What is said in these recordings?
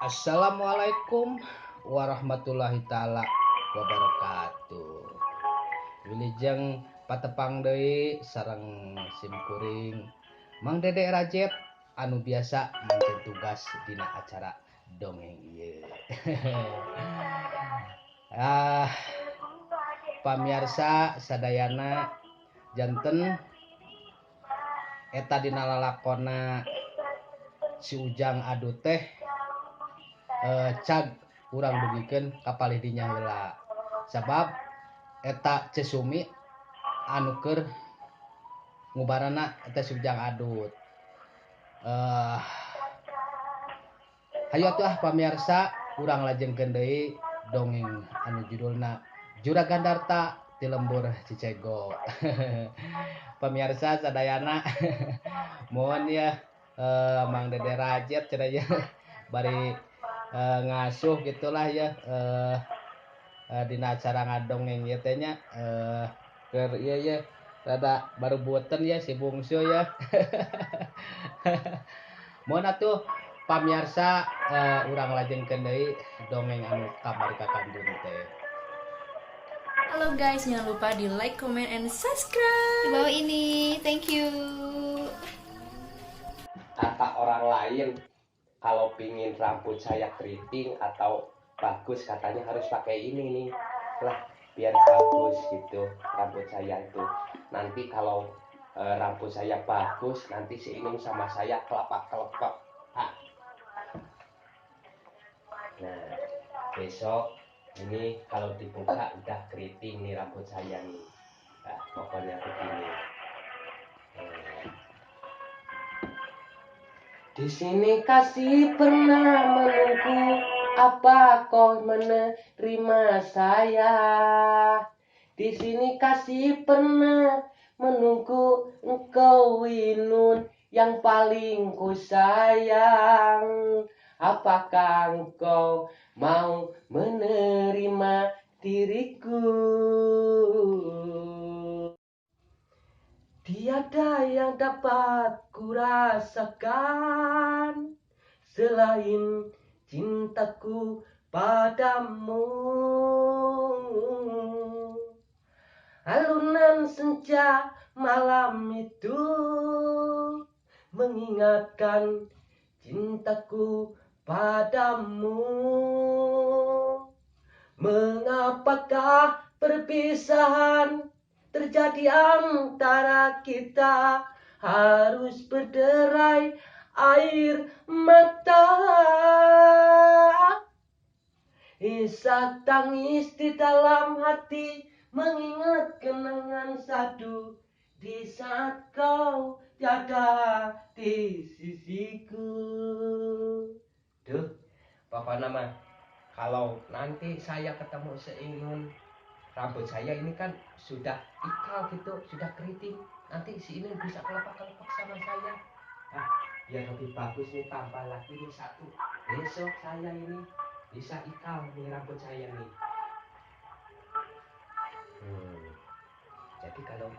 Assalamualaikum warahmatullahi taala wabarakatuh. Wilujeng patepang deui sareng simkuring Mang Dede Rajet anu biasa mancing tugas dina acara dongeng ieu. Ah, pamirsa sadayana janten eta dina lalakonna si Ujang Adu teh cag urang dugikeun kapalih dinya heula sabab eta cesumi anu keur ngubarana eta si Ujang Adut. Hayu atuh pamirsa urang lajengkeun deui dongeng anu judulna Juragan Darta ti Lembur Cicego. Pamirsa sadayana mohon ya Mang Dede Rajet cenah ya bari ngasuh gitulah ya dina acara ngadongeng ieu teh nya keur ieu ya rada barebueuten ya si bungsu ya. Mohon atuh pamirsa urang lajengkeun deui dongeng anu kamari kakandung teh. Halo guys, jangan lupa di like, comment, and subscribe di bawah ini. Thank you. Kata orang lain kalau pingin rambut saya keriting atau bagus katanya harus pakai ini nih lah biar bagus gitu rambut saya itu. Nanti kalau rambut saya bagus nanti si Inung sama saya kelepak-kelepek. Nah besok ini kalau dibuka udah keriting nih rambut saya nih. Nah, pokoknya begini. Di sini kasih pernah menunggu apa kau menerima saya. Di sini kasih pernah menunggu engkau Winun yang paling ku sayang. Apakah engkau mau menerima diriku? Tiada yang dapat kurasakan selain cintaku padamu. Alunan senja malam itu mengingatkan cintaku padamu. Mengapakah perpisahan terjadi antara kita, harus berderai air mata. Isak tangis di dalam hati mengingat kenangan sadu di saat kau tiada di sisiku. Duh, Bapak nama kalau nanti saya ketemu Seinun, rambut saya ini kan sudah ikal gitu, sudah keriting. Nanti si Inun bisa kelepak-kelepak sama saya. Biar lebih bagus nih tambah lagi nih satu. Besok saya ini bisa ikal nih rambut saya nih. Jadi kalau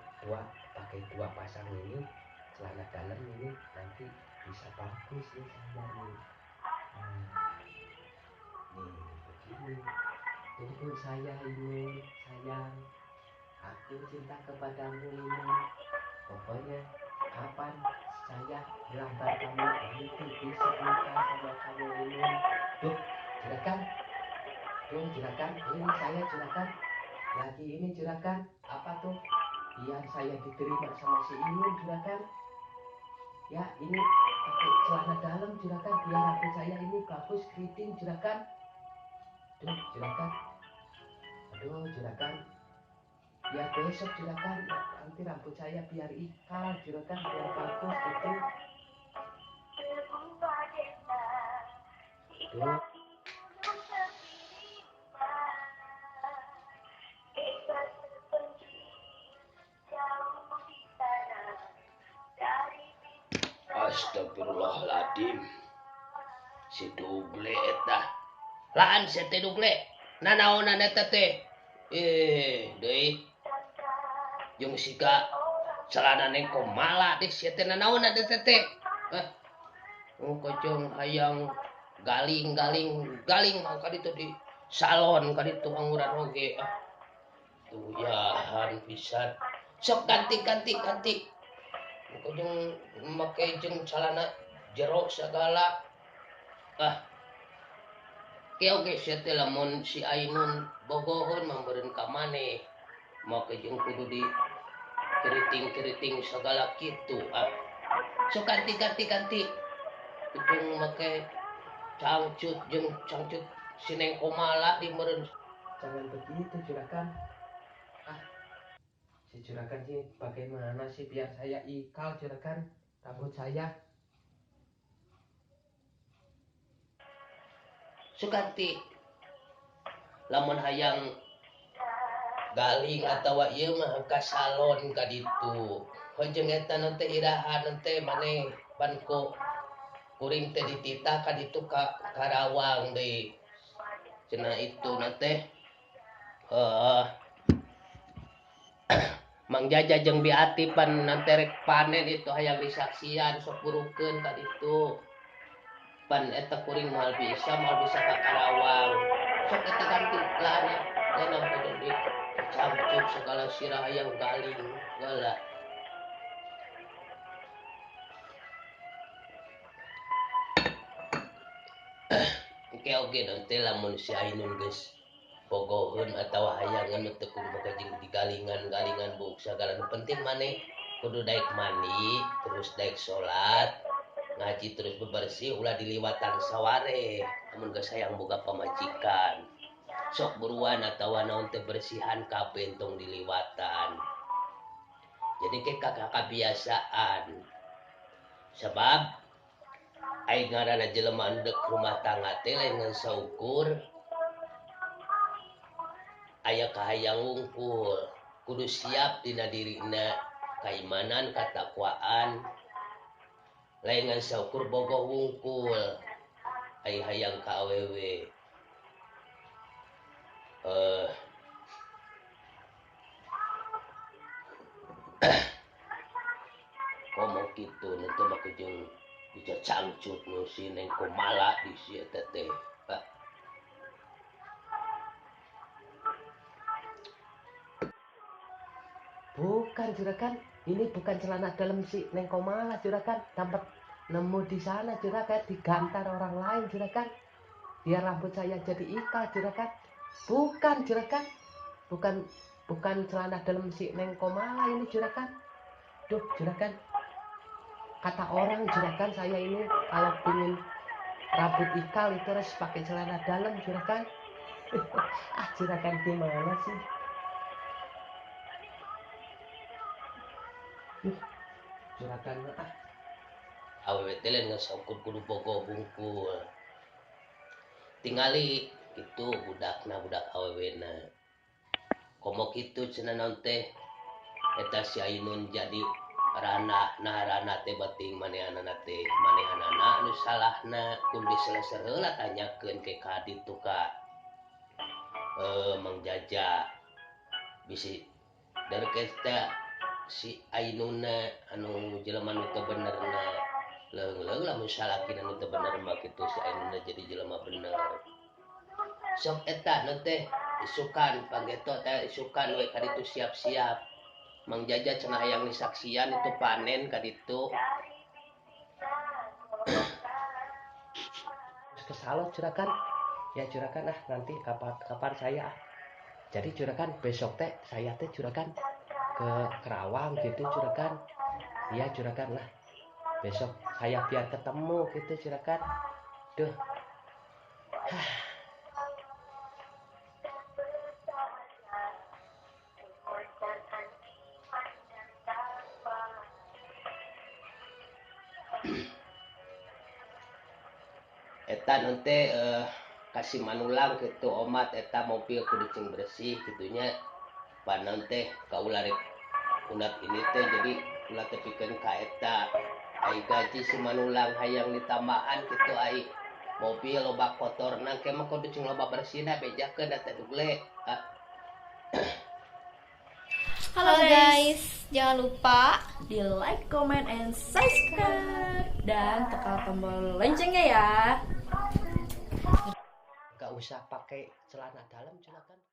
pakai dua pasang ini celana dalam ini nanti bisa bagus nih saya nih. Nih begini. Tunggu saya ini sayang. Aku cinta kepadamu ini. Pokoknya kapan saya melamar kamu nanti bisa nikah sama kamu ini. Tuh juragan. Tuh juragan. Ini saya juragan. Lagi ini juragan. Apa tuh? Biar saya diterima sama si Inun juragan. Ya ini pakai celana dalam juragan. Biar rambut saya ini bagus keriting juragan. Tuh juragan. Aduh juragan. Biar besok juragan nanti rambut saya biar ikal juragan biar bagus gitu. Tuh. Astagfirullahaladzim. Si Dugle eta. Laan si teh Dugle. Nanaonan eta teh. Deui. Jeung sika celanane komala teh si teh nanaonan eta teh. Kocong hayang galing kali itu di salon kali itu anguran oge tuh ya pisan sok ganti ujung make jeung celana jero segala oke sia teh lamun si Ainun bogohon mambeureun ka maneh make jeung kudu di keriting segala kitu sok ganti ujung make cangcut si Neng Komala di meureun jangan begitu juragan si juragan sih bagaimana sih biar saya ikal juragan rambut saya sukanti lamun hayang galing atawa ieu mah ka salon ka ditu heujeung eta na teh irahan teh maneh pan ku kuring teh dititah ka ditu ka Karawang deui cenah itu na teh Mang Jaja jeung Biati pan nanti rek panen itu hayang disaksian sok burukeun ka ditu pan eta kuring moal bisa ka Karawang sok eta ganti lana jangan kudu di camcut segala sirah hayang galing geula oke nanti lamun si Ainun geus bogoheun atawa hayangan teu kudu make jeung digalingan buuk sagala nu penting maneh kudu daek mandi terus daek salat ngaji terus bebersih ulah diliwatan saware amun geus hayang boga pamajikan sok buruan atawa naon teh bersihan kabeh tong diliwatan jadi ke kebiasaan sebab ai ngaranna jelema endek rumah tangga teh lain ngan saukur aya kahayang wungkul kudu siap dina dirina kaimanan katakwaan lain ngan saukur bogoh wungkul ai hayang ka awewe komo kitu nanti make jeung bisa cangcut nu si Neng Komala di si eta teh bukan juragan ini bukan celana dalam si Neng Komala juragan tempat nemu di sana juragan digantar orang lain juragan biar rambut saya jadi ikal juragan bukan juragan bukan celana dalam si Neng Komala ini juragan duh juragan kata orang juragan saya ini kalau ingin rambut ikal itu harus pakai celana dalam juragan juragan gimana sih juragan awewe teh lain ngasaukur kudu bogoh bungkul tingali itu budak awewena komo kitu cenah naon teh eta si Ainun jadi rana teh bating manehanana teh manehanana anu salahna kudu diseleseur heula tanyakeun ke ka ditu ka Mang Jaja bisi dari kita si Ainuna anu jelema nu teu benerna leung-leung lamun salakina nu teu bener mah kitu si Ainuna jadi jelema bener sok eta nu teh isukan pageto teh isukan we ka ditu siap-siap Mang Jaja cenah hayang disaksian itu panen ka ditu ke salon juragan ya juragan nanti kapan saya jadi juragan besok teh saya teh juragan ke Kerawang gitu juragan iya juragan lah besok saya biar ketemu gitu juragan duh eta nanti kasih manulang gitu omat eta mobil kudu cing bersih gitunya panon teh kaulah rek unat ini teh jadi ulah tepikeun ka eta ai gaji si manulang hayang ditambahan gitu ai mobil loba kotorna ke mah kudu cing loba bersihna bejakeun eta dugle Halo guys, jangan lupa di like, comment, and subscribe dan tekan tombol loncengnya ya. usah pakai celana dalam, silakan.